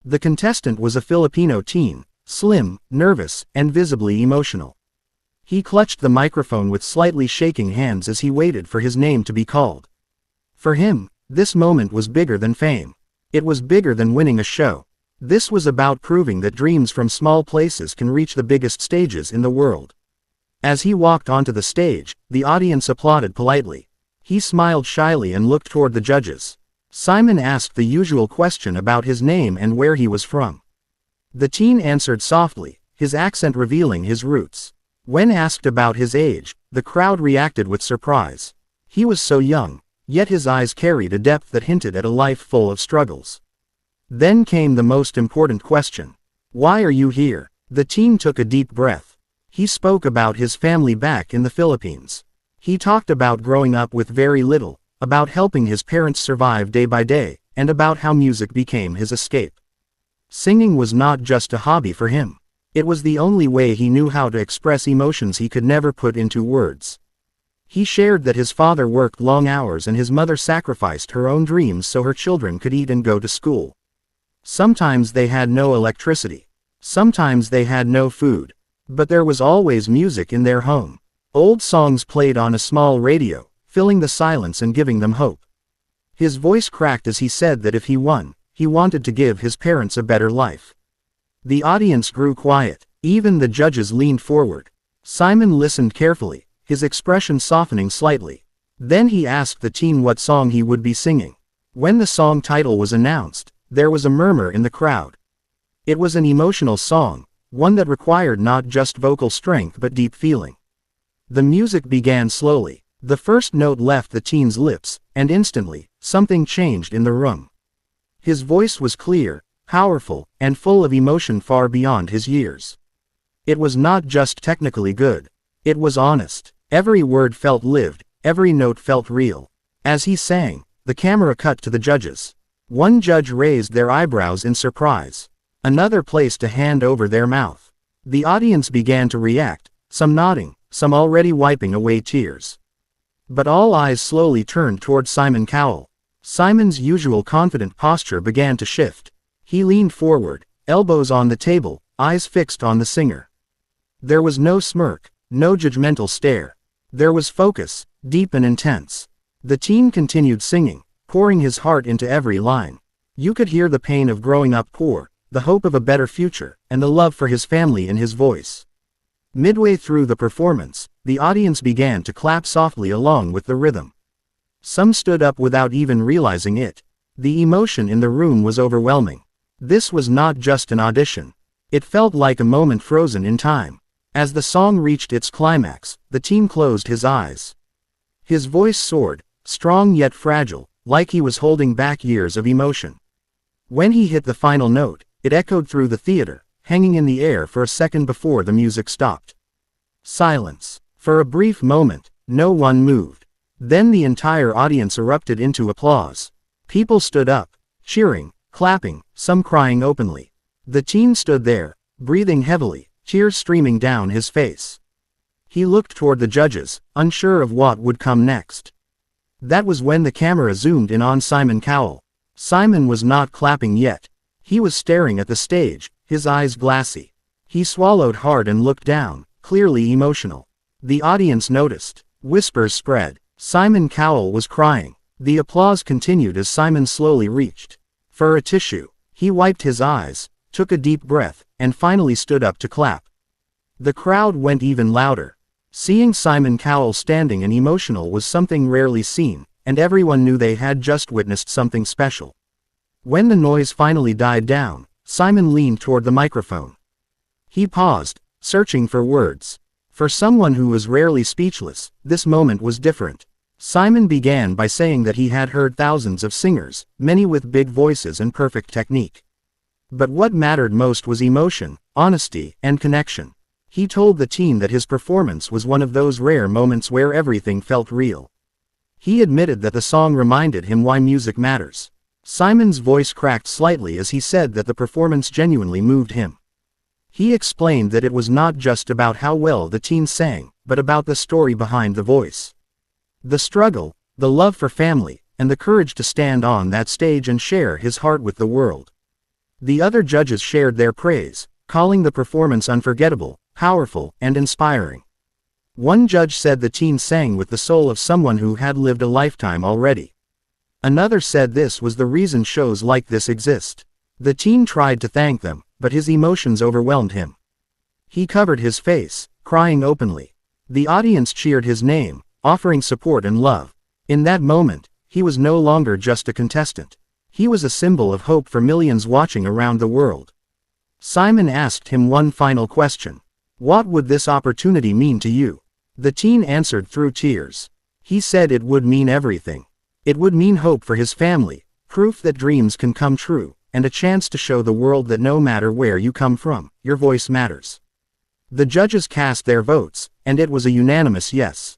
The contestant was a Filipino teen, slim, nervous, and visibly emotional. He clutched the microphone with slightly shaking hands as he waited for his name to be called. For him, this moment was bigger than fame. It was bigger than winning a show. This was about proving that dreams from small places can reach the biggest stages in the world. As he walked onto the stage, the audience applauded politely. He smiled shyly and looked toward the judges. Simon asked the usual question about his name and where he was from. The teen answered softly, his accent revealing his roots. When asked about his age, the crowd reacted with surprise. He was so young, yet his eyes carried a depth that hinted at a life full of struggles. Then came the most important question. Why are you here? The teen took a deep breath. He spoke about his family back in the Philippines. He talked about growing up with very little, about helping his parents survive day by day, and about how music became his escape. Singing was not just a hobby for him. It was the only way he knew how to express emotions he could never put into words. He shared that his father worked long hours and his mother sacrificed her own dreams so her children could eat and go to school. Sometimes they had no electricity. Sometimes they had no food. But there was always music in their home. Old songs played on a small radio, filling the silence and giving them hope. His voice cracked as he said that if he won, he wanted to give his parents a better life. The audience grew quiet. Even the judges leaned forward. Simon listened carefully, his expression softening slightly. Then he asked the teen what song he would be singing. When the song title was announced, there was a murmur in the crowd. It was an emotional song, one that required not just vocal strength but deep feeling. The music began slowly. The first note left the teen's lips, and instantly, something changed in the room. His voice was clear, powerful, and full of emotion far beyond his years. It was not just technically good. It was honest. Every word felt lived, every note felt real. As he sang, the camera cut to the judges. One judge raised their eyebrows in surprise. Another placed a hand over their mouth. The audience began to react, some nodding, some already wiping away tears. But all eyes slowly turned toward Simon Cowell. Simon's usual confident posture began to shift. He leaned forward, elbows on the table, eyes fixed on the singer. There was no smirk, no judgmental stare. There was focus, deep and intense. The teen continued singing, pouring his heart into every line. You could hear the pain of growing up poor, the hope of a better future, and the love for his family in his voice. Midway through the performance, the audience began to clap softly along with the rhythm. Some stood up without even realizing it. The emotion in the room was overwhelming. This was not just an audition. It felt like a moment frozen in time. As the song reached its climax, the teen closed his eyes. His voice soared, strong yet fragile, like he was holding back years of emotion. When he hit the final note, it echoed through the theater, hanging in the air for a second before the music stopped. Silence. For a brief moment, no one moved. Then the entire audience erupted into applause. People stood up, cheering, clapping, some crying openly. The teen stood there, breathing heavily, tears streaming down his face. He looked toward the judges, unsure of what would come next. That was when the camera zoomed in on Simon Cowell. Simon was not clapping yet. He was staring at the stage, his eyes glassy. He swallowed hard and looked down, clearly emotional. The audience noticed. Whispers spread. Simon Cowell was crying. The applause continued as Simon slowly reached for a tissue. He wiped his eyes, took a deep breath, and finally stood up to clap. The crowd went even louder. Seeing Simon Cowell standing and emotional was something rarely seen, and everyone knew they had just witnessed something special. When the noise finally died down, Simon leaned toward the microphone. He paused, searching for words. For someone who was rarely speechless, this moment was different. Simon began by saying that he had heard thousands of singers, many with big voices and perfect technique. But what mattered most was emotion, honesty, and connection. He told the teen that his performance was one of those rare moments where everything felt real. He admitted that the song reminded him why music matters. Simon's voice cracked slightly as he said that the performance genuinely moved him. He explained that it was not just about how well the teen sang, but about the story behind the voice. The struggle, the love for family, and the courage to stand on that stage and share his heart with the world. The other judges shared their praise, calling the performance unforgettable, powerful, and inspiring. One judge said the teen sang with the soul of someone who had lived a lifetime already. Another said this was the reason shows like this exist. The teen tried to thank them, but his emotions overwhelmed him. He covered his face, crying openly. The audience cheered his name, offering support and love. In that moment, he was no longer just a contestant. He was a symbol of hope for millions watching around the world. Simon asked him one final question. What would this opportunity mean to you? The teen answered through tears. He said it would mean everything. It would mean hope for his family, proof that dreams can come true, and a chance to show the world that no matter where you come from, your voice matters. The judges cast their votes, and it was a unanimous yes.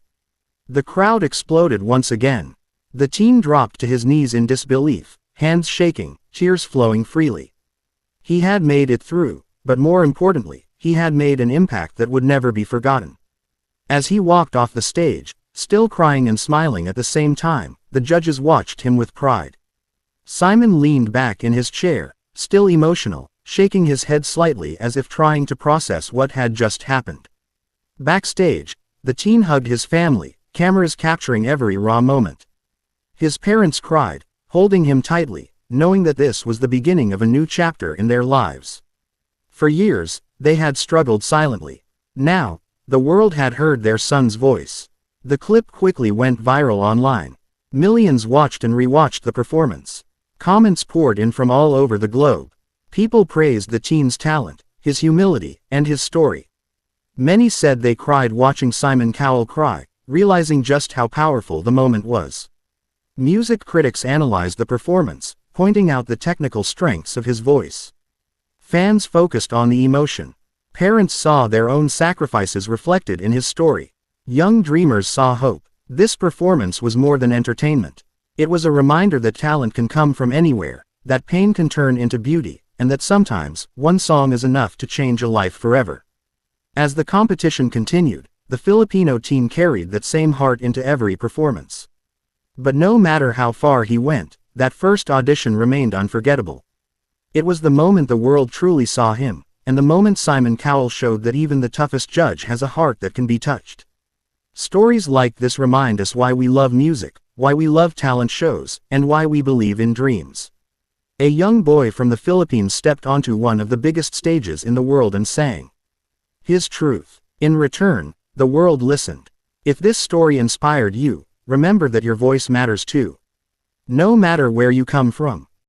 The crowd exploded once again. The teen dropped to his knees in disbelief, hands shaking, tears flowing freely. He had made it through, but more importantly, he had made an impact that would never be forgotten. As he walked off the stage, still crying and smiling at the same time, the judges watched him with pride. Simon leaned back in his chair, still emotional, shaking his head slightly as if trying to process what had just happened. Backstage, the teen hugged his family, cameras capturing every raw moment. His parents cried, holding him tightly, knowing that this was the beginning of a new chapter in their lives. For years, they had struggled silently. Now, the world had heard their son's voice. The clip quickly went viral online. Millions watched and rewatched the performance. Comments poured in from all over the globe. People praised the teen's talent, his humility, and his story. Many said they cried watching Simon Cowell cry, realizing just how powerful the moment was. Music critics analyzed the performance, pointing out the technical strengths of his voice. Fans focused on the emotion. Parents saw their own sacrifices reflected in his story. Young dreamers saw hope. This performance was more than entertainment. It was a reminder that talent can come from anywhere, that pain can turn into beauty, and that sometimes, one song is enough to change a life forever. As the competition continued, the Filipino teen carried that same heart into every performance. But no matter how far he went, that first audition remained unforgettable. It was the moment the world truly saw him, and the moment Simon Cowell showed that even the toughest judge has a heart that can be touched. Stories like this remind us why we love music, why we love talent shows, and why we believe in dreams. A young boy from the Philippines stepped onto one of the biggest stages in the world and sang his truth. In return, the world listened. If this story inspired you, remember that your voice matters too. No matter where you come from.